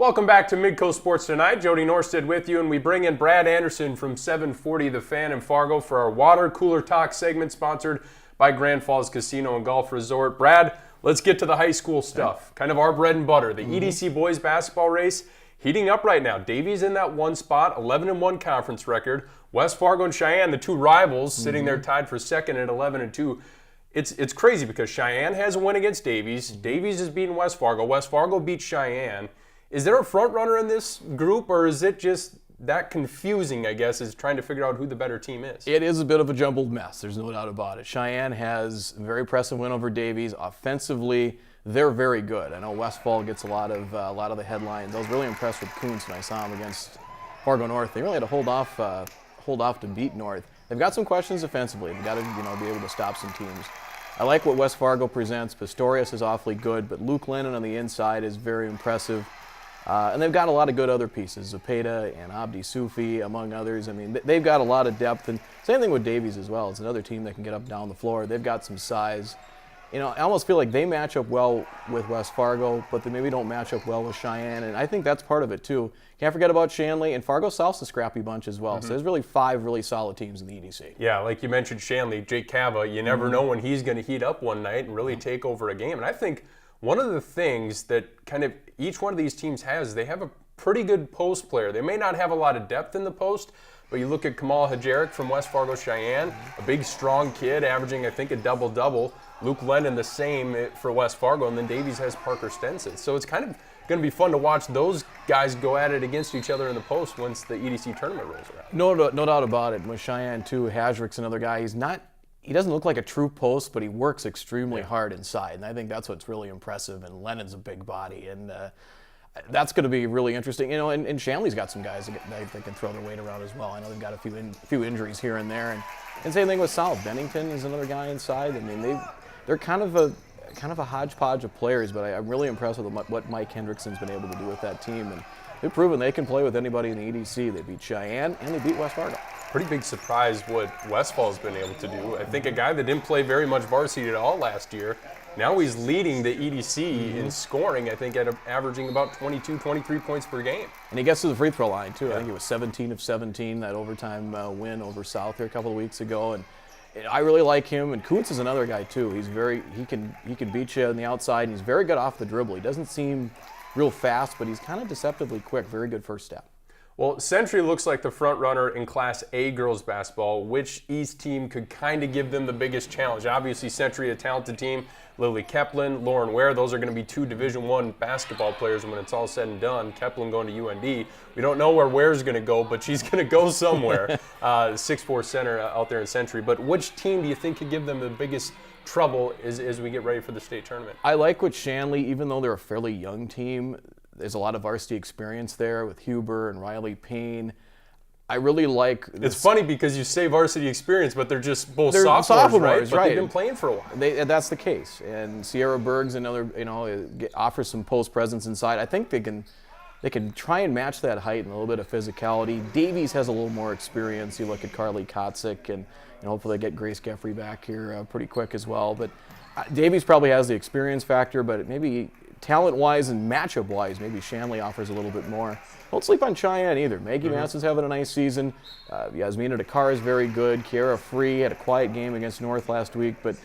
Welcome back to Midco Sports Tonight. Jody Norstedt with you, and we bring in Brad Anderson from 740 The Fan in Fargo for our Water Cooler Talk segment sponsored by Grand Falls Casino and Golf Resort. Brad, let's get to the high school stuff. Kind of our bread and butter. The EDC boys basketball race heating up right now. Davies in that one spot, 11-1 conference record. West Fargo and Cheyenne, the two rivals, sitting there tied for second at 11-2. It's crazy because Cheyenne has a win against Davies. Davies has beaten West Fargo. West Fargo beat Cheyenne. Is there a front runner in this group, or is it just that confusing, I guess, is trying to figure out who the better team is? It is a bit of a jumbled mess. There's no doubt about it. Cheyenne has a very impressive win over Davies. Offensively, they're very good. I know Westfall gets a lot of the headlines. I was really impressed with Kuntz when I saw him against Fargo North. They really had to hold off to beat North. They've got some questions offensively. They've got to be able to stop some teams. I like what West Fargo presents. Pistorius is awfully good, but Luke Lennon on the inside is very impressive. And they've got a lot of good other pieces, Zapata and Abdi Sufi, among others. I mean, they've got a lot of depth. And same thing with Davies as well. It's another team that can get up and down the floor. They've got some size. You know, I almost feel like they match up well with West Fargo, but they maybe don't match up well with Cheyenne. And I think that's part of it, too. Can't forget about Shanley. And Fargo South's a scrappy bunch as well. So there's really 5 really solid teams in the EDC. Yeah, like you mentioned, Shanley, Jake Cava, you never know when he's going to heat up one night and really take over a game. And I think one of the things that kind of each one of these teams has, they have a pretty good post player. They may not have a lot of depth in the post, but you look at Kamal Hajarek from West Fargo Cheyenne, a big, strong kid, averaging, I think, a double-double. Luke Lennon the same for West Fargo, and then Davies has Parker Stenson. So it's kind of going to be fun to watch those guys go at it against each other in the post once the EDC tournament rolls around. No doubt about it. With Cheyenne, too, Hajarek's another guy. He doesn't look like a true post, but he works extremely hard inside, and I think that's what's really impressive. And Lennon's a big body, and that's going to be really interesting. You know, and Shanley's got some guys that can throw their weight around as well. I know they've got a few injuries here and there, and same thing with South. Bennington is another guy inside. I mean, they're kind of a hodgepodge of players, but I'm really impressed with what Mike Hendrickson's been able to do with that team, and they've proven they can play with anybody in the EDC. They beat Cheyenne and they beat West Fargo. Pretty big surprise what Westfall's been able to do. I think a guy that didn't play very much varsity at all last year, now he's leading the EDC in scoring, I think, averaging about 22, 23 points per game. And he gets to the free throw line, too. I think he was 17 of 17, that overtime win over South here a couple of weeks ago. And I really like him. And Kuntz is another guy, too. He can beat you on the outside, and he's very good off the dribble. He doesn't seem real fast, but he's kind of deceptively quick. Very good first step. Well, Century looks like the front runner in Class A girls basketball. Which East team could kind of give them the biggest challenge? Obviously, Century, a talented team. Lily Keplin, Lauren Ware, those are going to be 2 Division I basketball players when it's all said and done. Keplin going to UND. We don't know where Ware's going to go, but she's going to go somewhere. 6'4" center out there in Century. But which team do you think could give them the biggest trouble as we get ready for the state tournament? I like what Shanley, even though they're a fairly young team, there's a lot of varsity experience there with Huber and Riley Payne. I really like this. It's funny because you say varsity experience, but they're just both sophomores, right? But they've been playing for a while. That's the case. And Sierra Berg's another, offers some post presence inside. I think they can try and match that height and a little bit of physicality. Davies has a little more experience. You look at Carly Kotzik, and hopefully they get Grace Geffrey back here pretty quick as well. But Davies probably has the experience factor, but maybe talent-wise and matchup-wise, maybe Shanley offers a little bit more. Don't sleep on Cheyenne either. Maggie Masson's having a nice season. Yasmina Dakar is very good. Kiara Free had a quiet game against North last week, but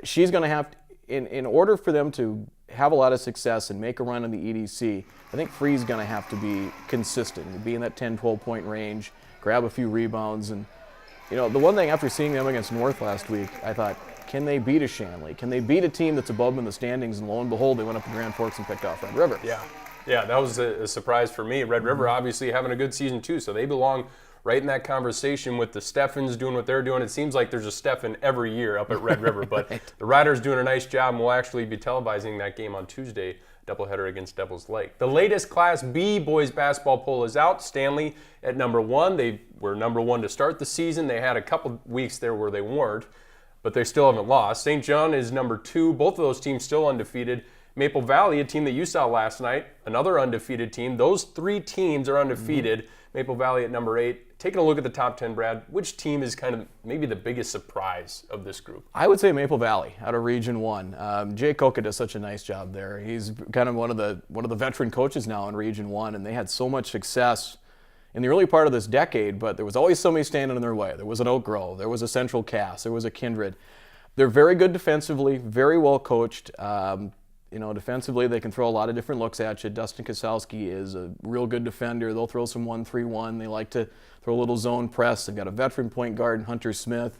she's going to have, in order for them to have a lot of success and make a run in the EDC, I think Free's going to have to be consistent, be in that 10, 12-point range, grab a few rebounds. And, the one thing after seeing them against North last week, I thought, can they beat a Shanley? Can they beat a team that's above them in the standings? And lo and behold, they went up to Grand Forks and picked off Red River. Yeah, that was a surprise for me. Red River obviously having a good season too, so they belong right in that conversation with the Steffens doing what they're doing. It seems like there's a Steffen every year up at Red River, but the Riders doing a nice job, and we'll actually be televising that game on Tuesday, doubleheader against Devils Lake. The latest Class B boys basketball poll is out. Stanley at number 1. They were number 1 to start the season. They had a couple weeks there where they weren't, but they still haven't lost. St. John is number 2. Both of those teams still undefeated. Maple Valley, a team that you saw last night, another undefeated team. Those 3 teams are undefeated. Maple Valley at number 8, taking a look at the top 10, Brad, which team is kind of maybe the biggest surprise of this group? I would say Maple Valley out of Region 1. Jay Koka does such a nice job there. He's kind of one of the veteran coaches now in Region 1, and they had so much success in the early part of this decade, but there was always somebody standing in their way. There was an Oak Grove, there was a Central Cass, there was a Kindred. They're very good defensively, very well coached. Defensively, they can throw a lot of different looks at you. Dustin Kosowski is a real good defender. They'll throw some 1-3-1. They like to throw a little zone press. They've got a veteran point guard, Hunter Smith.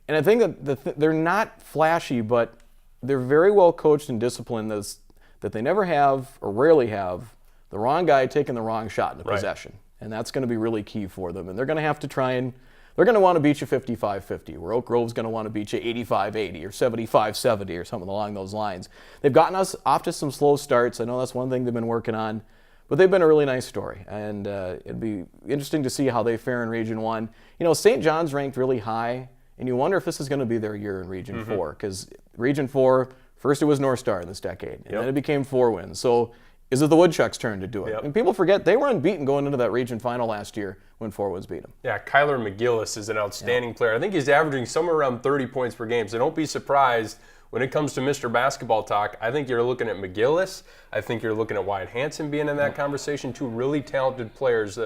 And I think that they're not flashy, but they're very well coached and disciplined that they never have, or rarely have, the wrong guy taking the wrong shot in the possession. And that's going to be really key for them. And they're going to have to they're going to want to beat you 55-50, where Oak Grove's going to want to beat you 85-80 or 75-70 or something along those lines. They've gotten us off to some slow starts. I know that's one thing they've been working on, but they've been a really nice story. And it'd be interesting to see how they fare in Region 1. St. John's ranked really high, and you wonder if this is going to be their year in Region 4, because Region 4, first it was Norstedt in this decade, and then it became 4 wins. So is it the Woodchucks' turn to do it? Yep. And people forget they were unbeaten going into that region final last year when 4 Woods beat them. Yeah, Kyler McGillis is an outstanding player. I think he's averaging somewhere around 30 points per game, so don't be surprised when it comes to Mr. Basketball talk. I think you're looking at McGillis. I think you're looking at Wyatt Hansen being in that conversation. 2 really talented players,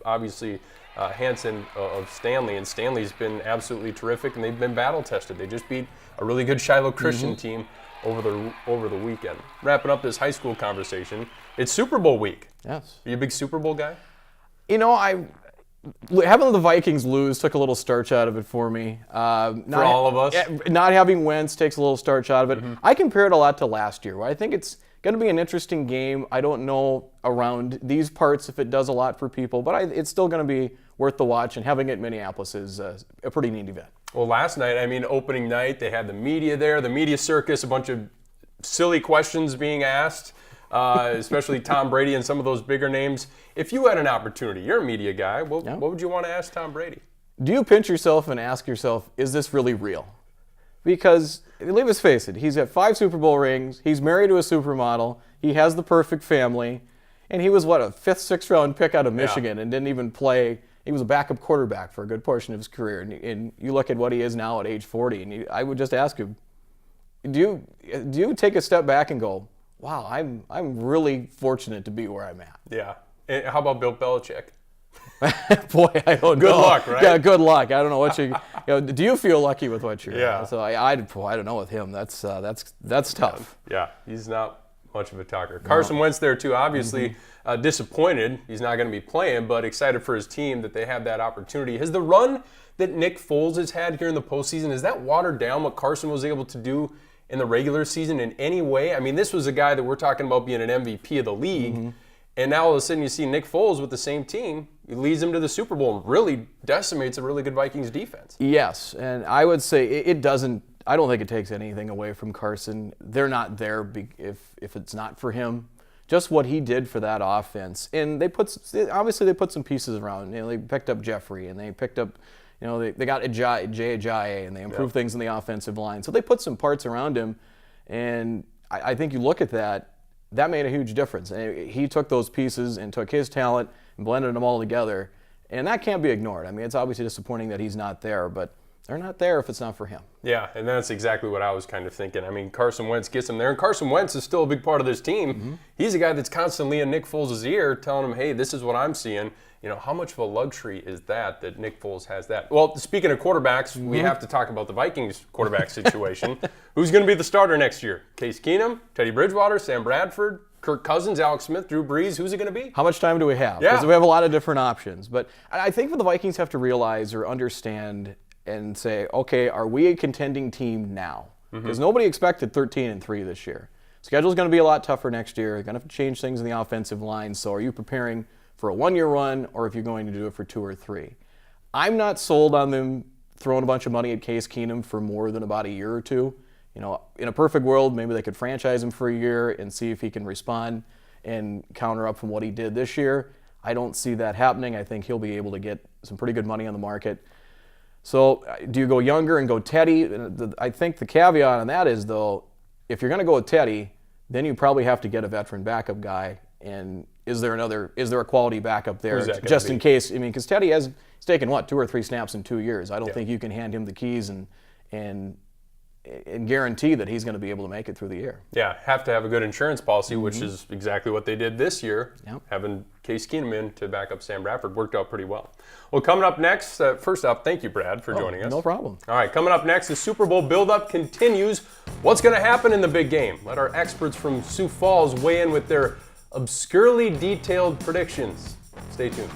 obviously Hansen of Stanley, and Stanley's been absolutely terrific, and they've been battle-tested. They just beat a really good Shiloh Christian team over the weekend. Wrapping up this high school conversation, it's Super Bowl week. Yes. Are you a big Super Bowl guy? Having the Vikings lose took a little starch out of it for me. For all of us? Not having Wentz takes a little starch out of it. I compare it a lot to last year, where I think it's going to be an interesting game. I don't know around these parts if it does a lot for people, but it's still going to be worth the watch, and having it in Minneapolis is a pretty neat event. Well, last night, opening night, they had the media there, the media circus, a bunch of silly questions being asked, especially Tom Brady and some of those bigger names. If you had an opportunity, you're a media guy, what would you want to ask Tom Brady? Do you pinch yourself and ask yourself, is this really real? Because, let's face it, he's got 5 Super Bowl rings, he's married to a supermodel, he has the perfect family, and he was, a 5th, 6th round pick out of Michigan and didn't even play. He was a backup quarterback for a good portion of his career. And you look at what he is now at age 40, and I would just ask him, do you take a step back and go, wow, I'm really fortunate to be where I'm at? Yeah. And how about Bill Belichick? Boy, I don't know. Good luck, right? Yeah, good luck. I don't know what do you feel lucky with what you're Yeah. So I don't know with him. That's tough. Yeah, he's not much of a talker. Carson Wentz there too, obviously disappointed. He's not going to be playing, but excited for his team that they have that opportunity. Has the run that Nick Foles has had here in the postseason, is that watered down what Carson was able to do in the regular season in any way? This was a guy that we're talking about being an MVP of the league, and now all of a sudden you see Nick Foles with the same team. He leads them to the Super Bowl and really decimates a really good Vikings defense. Yes, and I would say it doesn't. I don't think it takes anything away from Carson. They're not there if it's not for him. Just what he did for that offense, and they put some pieces around. They picked up Jeffrey, and they picked up, they got Jay Ajayi, and they improved things in the offensive line. So they put some parts around him, and I think you look at that made a huge difference. And he took those pieces and took his talent and blended them all together, and that can't be ignored. It's obviously disappointing that he's not there, but they're not there if it's not for him. Yeah, and that's exactly what I was kind of thinking. Carson Wentz gets him there, and Carson Wentz is still a big part of this team. He's a guy that's constantly in Nick Foles' ear telling him, hey, this is what I'm seeing. How much of a luxury is that Nick Foles has that? Well, speaking of quarterbacks, we have to talk about the Vikings quarterback situation. Who's going to be the starter next year? Case Keenum, Teddy Bridgewater, Sam Bradford, Kirk Cousins, Alex Smith, Drew Brees. Who's it going to be? How much time do we have? Yeah. Because we have a lot of different options. But I think what the Vikings have to realize or understand and say, okay, are we a contending team now? Because nobody expected 13-3 this year. Schedule's going to be a lot tougher next year. You're going to have to change things in the offensive line. So are you preparing for a 1-year run, or if you're going to do it for 2 or 3? I'm not sold on them throwing a bunch of money at Case Keenum for more than about a year or 2. In a perfect world, maybe they could franchise him for a year and see if he can respond and counter up from what he did this year. I don't see that happening. I think he'll be able to get some pretty good money on the market. So do you go younger and go Teddy? I think the caveat on that is, though, if you're going to go with Teddy, then you probably have to get a veteran backup guy And is there a quality backup there Who's that gonna just be? in case? I mean, because Teddy he's taken 2 or 3 snaps in 2 years. I don't think you can hand him the keys and guarantee that he's going to be able to make it through the year. Yeah, have to have a good insurance policy, which is exactly what they did this year. Yep. Having Case Keenum in to back up Sam Bradford worked out pretty well. Well, coming up next, first up, thank you, Brad, for joining us. No problem. All right, coming up next, the Super Bowl build-up continues. What's going to happen in the big game? Let our experts from Sioux Falls weigh in with their obscurely detailed predictions. Stay tuned.